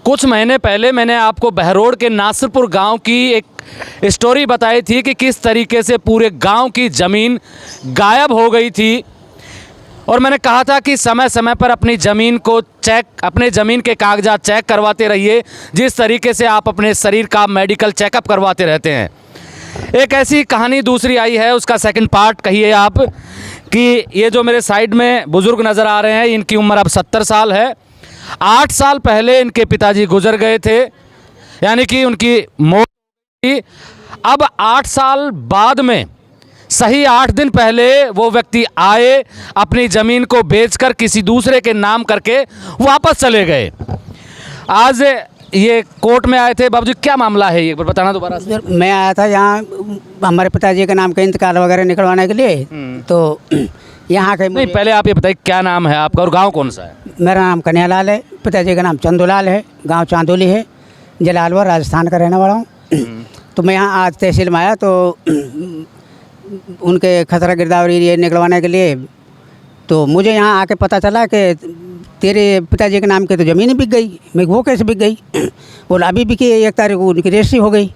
कुछ महीने पहले मैंने आपको बहरोड के नासिरपुर गांव की एक स्टोरी बताई थी कि किस तरीके से पूरे गांव की ज़मीन गायब हो गई थी, और मैंने कहा था कि समय समय पर अपनी ज़मीन को अपने ज़मीन के कागजात चेक करवाते रहिए, जिस तरीके से आप अपने शरीर का मेडिकल चेकअप करवाते रहते हैं। एक ऐसी कहानी दूसरी आई है, उसका सेकंड पार्ट कहिए आप, कि ये जो मेरे साइड में बुज़ुर्ग नज़र आ रहे हैं, इनकी उम्र अब 70 साल है। 8 साल पहले इनके पिताजी गुजर गए थे, यानी कि उनकी मौत हुई। अब 8 साल बाद में सही 8 दिन पहले वो व्यक्ति आए, अपनी ज़मीन को बेचकर किसी दूसरे के नाम करके वापस चले गए। आज ये कोर्ट में आए थे। बाबूजी क्या मामला है ये बताना दोबारा से। मैं आया था यहाँ हमारे पिताजी के नाम का इंतकाल वगैरह निकलवाने के लिए, तो यहाँ के नहीं, पहले आप ये बताइए क्या नाम है आपका और गांव कौन सा है? मेरा नाम कन्हैयालाल है, पिताजी का नाम चंदूलाल है, गांव चांदोली है, जलालपुर राजस्थान का रहने वाला हूँ। तो मैं यहाँ आज तहसील में आया तो उनके खसरा गिरदावरी ये निकलवाने के लिए, तो मुझे यहाँ आके पता चला कि तेरे पिताजी के नाम की तो ज़मीन ही बिक गई। मैं वो कैसे बिक गई? बोल अभी बिकी, 1 तारीख को उनकी रजिस्ट्री हो गई।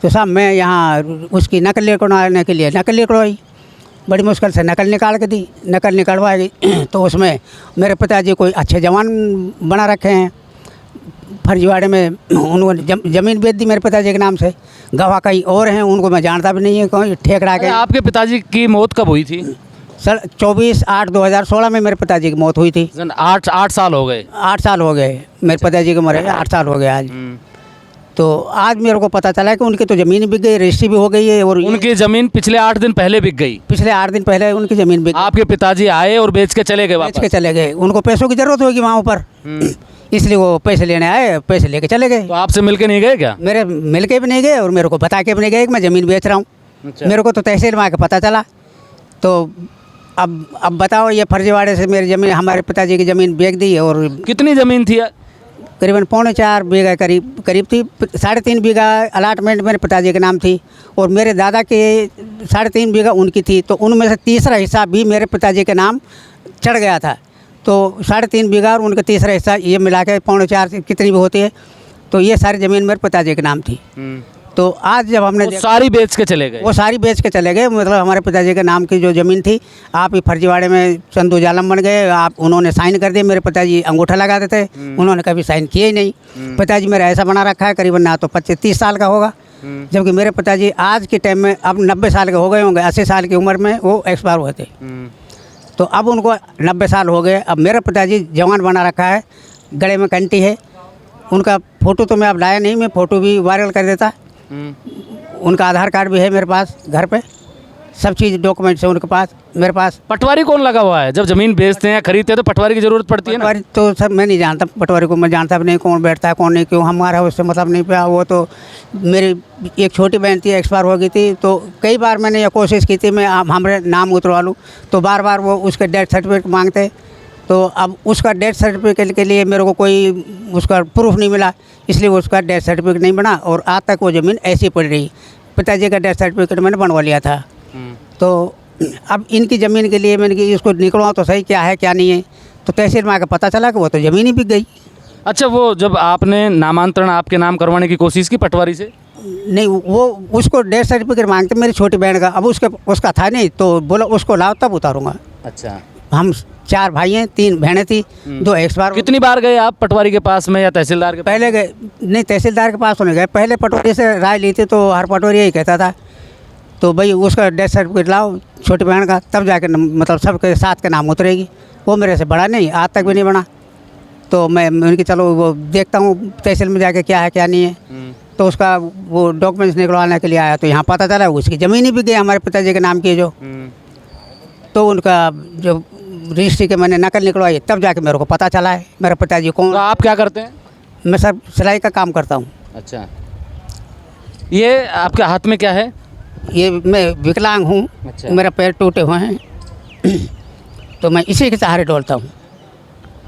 तो साहब मैं यहाँ उसकी नकल निकलवाने के लिए नकल निकलवाई, बड़ी मुश्किल से नकल निकाल के दी। नकल निकलवाई तो उसमें मेरे पिताजी कोई अच्छे जवान बना रखे हैं फर्जीवाड़े में, उन्होंने ज़मीन बेच दी मेरे पिताजी के नाम से। गवाह कई और हैं, उनको मैं जानता भी नहीं है, कोई ठेकरा के। आपके पिताजी की मौत कब हुई थी? सर 24/8/2016 में मेरे पिताजी की मौत हुई थी। 8 साल हो गए। 8 साल हो गए मेरे पिताजी के मरे, 8 साल हो गए आज। तो आज मेरे को पता चला कि उनकी तो ज़मीन बिक गई, रजिस्ट्री भी हो गई है, और उनकी ज़मीन पिछले 8 दिन पहले बिक गई। पिछले 8 दिन पहले उनकी ज़मीन बिक। आपके पिताजी आए और बेच के चले गए वापस? बेच के चले गए, उनको पैसों की ज़रूरत होगी वहाँ ऊपर, इसलिए वो पैसे लेने आए, पैसे लेके चले गए। तो आपसे मिल के नहीं गए क्या? मेरे मिल के भी नहीं गए और मेरे को बता के भी नहीं गए कि मैं ज़मीन बेच रहा हूँ। मेरे को तो तहसील में आके पता चला। तो अब बताओ, ये फर्जीवाड़े से मेरी ज़मीन, हमारे पिताजी की ज़मीन बेच दी। और कितनी ज़मीन थी? करीबन 3.25 बीघा करीब थी। 3.5 बीघा अलाटमेंट मेरे पिताजी के नाम थी, और मेरे दादा के 3.5 बीघा उनकी थी। तो उनमें से तीसरा हिस्सा भी मेरे पिताजी के नाम चढ़ गया था। तो 3.5 बीघा और उनका तीसरा हिस्सा, ये मिला के 3.25 कितनी भी होती है, तो ये सारी ज़मीन मेरे पिताजी के नाम थी। तो आज जब हमने सारी बेच के चले गए? वो सारी बेच के चले गए। मतलब हमारे पिताजी के नाम की जो ज़मीन थी, आप ही फर्जीवाड़े में चंदू जालम बन गए। आप उन्होंने साइन कर दिए, मेरे पिताजी अंगूठा लगा देते, उन्होंने कभी साइन किए ही नहीं। पिताजी मेरा ऐसा बना रखा है, करीबन ना तो 25-30 साल का होगा, जबकि मेरे पिताजी आज के टाइम में अब 90 साल के हो गए होंगे। 80 साल की उम्र में वो एक्सपायर हुए थे। तो अब उनको 90 साल हो गए। अब मेरा पिताजी जवान बना रखा है, गले में कंठी है। उनका फ़ोटो तो मैं अब लाया नहीं, मैं फ़ोटो भी वायरल कर देता। उनका आधार कार्ड भी है मेरे पास घर पे, सब चीज़ डॉक्यूमेंट्स है उनके पास, मेरे पास। पटवारी कौन लगा हुआ है? जब ज़मीन बेचते हैं, खरीदते हैं, तो पटवारी की ज़रूरत पड़ती है ना? पटवारी तो सर मैं नहीं जानता, पटवारी को मैं जानता भी नहीं, कौन बैठता है कौन नहीं, क्यों, हमारा उससे मतलब नहीं पाया। वो तो मेरी एक छोटी बहन थी, एक्सपायर हो गई थी। तो कई बार मैंने ये कोशिश की थी मैं हमारे नाम उतरवा लूँ, तो बार बार वो उसके डेथ सर्टिफिकेट मांगते। तो अब उसका डेथ सर्टिफिकेट के लिए मेरे को कोई उसका प्रूफ नहीं मिला, इसलिए उसका डेथ सर्टिफिकेट नहीं बना, और आज तक वो ज़मीन ऐसी पड़ी रही। पिताजी का डेथ सर्टिफिकेट मैंने बनवा लिया था। तो अब इनकी ज़मीन के लिए मैंने कि इसको निकलवाओ तो सही, क्या है क्या नहीं है। तो तहसील में आकर पता चला कि वो तो ज़मीन ही बिक गई। अच्छा, वो जब आपने नामांतरण आपके नाम करवाने की कोशिश की पटवारी से? नहीं, वो उसको डेथ सर्टिफिकेट मांगते मेरी छोटी बहन का। अब उसका था नहीं, तो बोला उसको लाओ तब उतारूँगा। अच्छा, हम 4 भाई हैं, 3 बहनें थी, 2 एक्सपायर। कितनी बार गए आप पटवारी के पास में या तहसीलदार के? पहले गए नहीं, तहसीलदार के पास होने गए, पहले पटवारी से राय ली थी, तो हर पटवारी यही कहता था तो भाई उसका डेथ सर्टिफिकेट लाओ छोटी बहन का, तब जाके मतलब सबके साथ के नाम उतरेगी। वो मेरे से बड़ा नहीं, आज तक भी नहीं बना। तो मैं उनकी चलो वो देखता हूँ तहसील में जाके क्या है क्या नहीं है। तो उसका वो डॉक्यूमेंट्स निकलवाने के लिए आया, तो यहाँ पता चला उसकी ज़मीन ही भी गई हमारे पिताजी के नाम की जो। तो उनका जो रजिस्ट्री के मैंने नकल निकलवाई, तब जाके मेरे को पता चला है मेरा पिताजी कौन। तो आप क्या करते हैं? मैं सर सिलाई का काम करता हूँ। अच्छा, ये आपके हाथ में क्या है? ये मैं विकलांग हूँ। अच्छा। मेरा पैर टूटे हुए हैं तो मैं इसी के सहारे डोलता हूँ।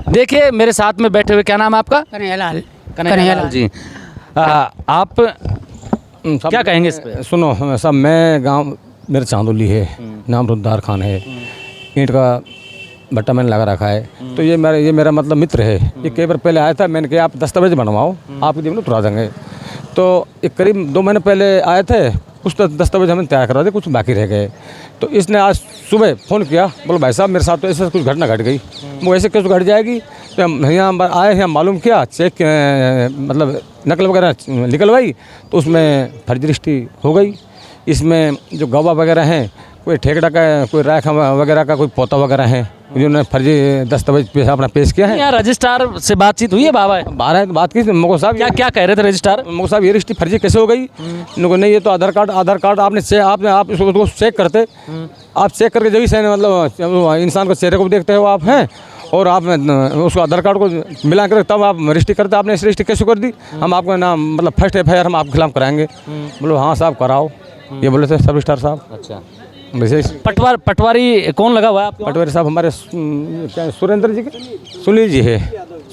देखिए मेरे साथ में बैठे हुए, क्या नाम है आपका? कन्हैयालाल। कन्हैयालाल जी, आप क्या कहेंगे इस पे? सुनो साहब, मैं गांव मेरे चांदोली है, नाम रुद्दार खान है। ईंट का भट्टा मैंने लगा रखा है। तो ये मेरा मतलब मित्र है। ये कई बार पहले आया था, मैंने कहा आप दस्तावेज बनवाओ, आपकी ज़मीन उतरा देंगे। तो एक करीब 2 महीने पहले आए थे, कुछ दस्तावेज हमें तैयार करा दे, कुछ बाकी रह गए। तो इसने आज सुबह फ़ोन किया, बोलो भाई साहब मेरे साथ तो ऐसे कुछ घटना घट गई। वो ऐसे कैसे घट जाएगी? तो हम यहाँ आए हैं, मालूम किया, चेक मतलब नकल वगैरह निकलवाई, तो उसमें फर्जी रजिस्ट्री हो गई। इसमें जो गवाह वगैरह हैं, कोई ठेकेदार का, कोई राख वगैरह का, कोई पोता वगैरह है, जिन्होंने फर्जी दस्तावेज अपना पेश किया है। यहाँ रजिस्ट्रार से बातचीत हुई है बाबा? बारह बात की मोको साहब, क्या कह रहे थे रजिस्ट्रार? मोको साहब ये रजिस्ट्री फर्जी कैसे हो गई? इनको नहीं, ये तो आधार कार्ड आपने आप उसको चेक करते, आप चेक करके जब ही सही मतलब इंसान को चेहरे को देखते हो आप हैं, और आप उसको आधार कार्ड को मिला कर तब आप रजिस्ट्री करते, आपने इस रजिस्ट्री कैसे कर दी? हम आपका नाम मतलब फर्स्ट FIR हम आपके खिलाफ कराएंगे। बोलो हाँ साहब कराओ, ये बोले थे सब रजिस्ट्रार साहब। अच्छा, विशेष पटवारी कौन लगा हुआ है आपके? पटवारी साहब हमारे क्या सुरेंद्र जी के, सुनील जी है,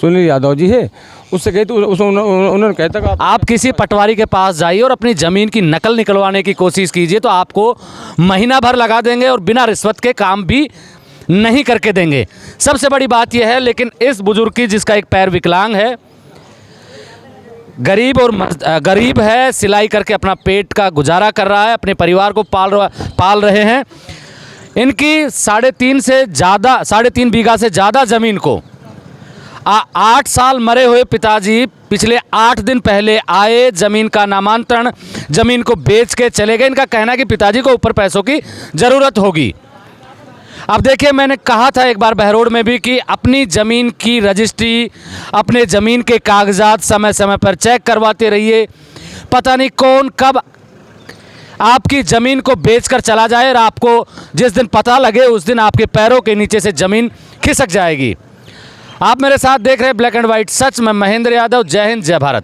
सुनील यादव जी है। उससे गए तो उन्होंने कहता कि आप किसी पटवारी के पास जाइए और अपनी ज़मीन की नकल निकलवाने की कोशिश कीजिए, तो आपको महीना भर लगा देंगे और बिना रिश्वत के काम भी नहीं करके देंगे। सबसे बड़ी बात यह है, लेकिन इस बुजुर्ग की, जिसका एक पैर विकलांग है, गरीब है, सिलाई करके अपना पेट का गुजारा कर रहा है, अपने परिवार को पाल रहे हैं। इनकी 3.5 बीघा से ज़्यादा ज़मीन को 8 साल मरे हुए पिताजी पिछले 8 दिन पहले आए, ज़मीन का नामांतरण, ज़मीन को बेच के चले गए। इनका कहना है कि पिताजी को ऊपर पैसों की ज़रूरत होगी। अब देखिए, मैंने कहा था एक बार बहरोड में भी कि अपनी ज़मीन की रजिस्ट्री, अपने ज़मीन के कागजात समय समय पर चेक करवाते रहिए। पता नहीं कौन कब आपकी ज़मीन को बेचकर चला जाए और आपको जिस दिन पता लगे उस दिन आपके पैरों के नीचे से ज़मीन खिसक जाएगी। आप मेरे साथ देख रहे हैं ब्लैक एंड वाइट सच में महेंद्र यादव। जय हिंद, जय भारत।